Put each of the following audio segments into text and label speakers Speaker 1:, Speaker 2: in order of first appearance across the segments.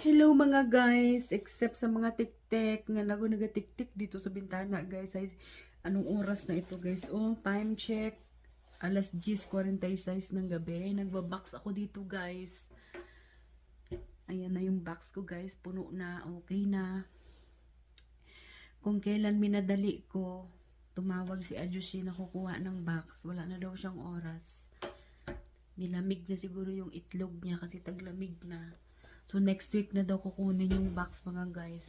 Speaker 1: Hello mga guys, except sa mga tik-tik nga nagatik-tik dito sa bintana guys. Ay, anong oras na ito guys? Oh, time check. Alas 10:46 ng gabi. Nagbabox ako dito guys. Ayan na yung box ko guys. Puno na. Okay na. Kung kailan minadali ko, tumawag si Ajushi na kukuha ng box. Wala na daw siyang oras. Nilamig na siguro yung itlog niya kasi taglamig na. So, next week na daw kukunin yung box mga guys.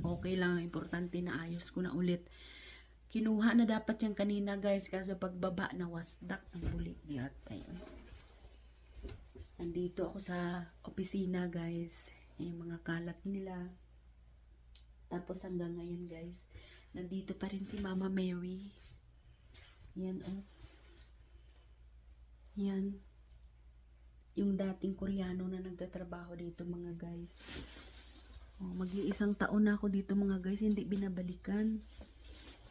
Speaker 1: Okay lang. Importante na ayos ko na ulit. Kinuha na dapat yung kanina guys. Kaso pagbaba na wasdak ng bulit niya. Ayun. Nandito ako sa opisina guys. Yung mga kalat nila. Tapos hanggang ngayon guys. Nandito pa rin si Mama Mary. Yan oh. Yan. Yung dating Koreano na nagtatrabaho dito mga guys. Oh, mag-iisang taon na ako dito mga guys, hindi binabalikan.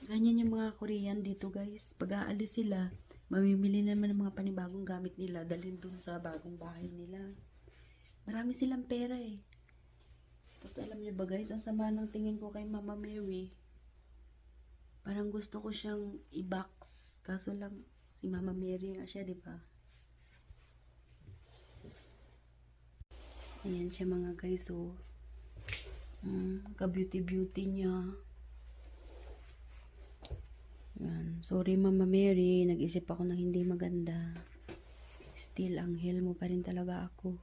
Speaker 1: Ganyan yung mga Korean dito guys. Pag aalis sila, mamimili naman ng mga panibagong gamit nila, dalhin dun sa bagong bahay nila. Marami silang pera eh. Tapos alam niyo ba guys, ang sama ng tingin ko kay Mama Mary. Parang gusto ko siyang i-box. Kaso lang, si Mama Mary nga siya, di ba? Ayan siya mga guys, oh. Ka-beauty-beauty niya. Ayan. Sorry Mama Mary, nag-isip ako ng hindi maganda. Still, anghel mo pa rin talaga ako.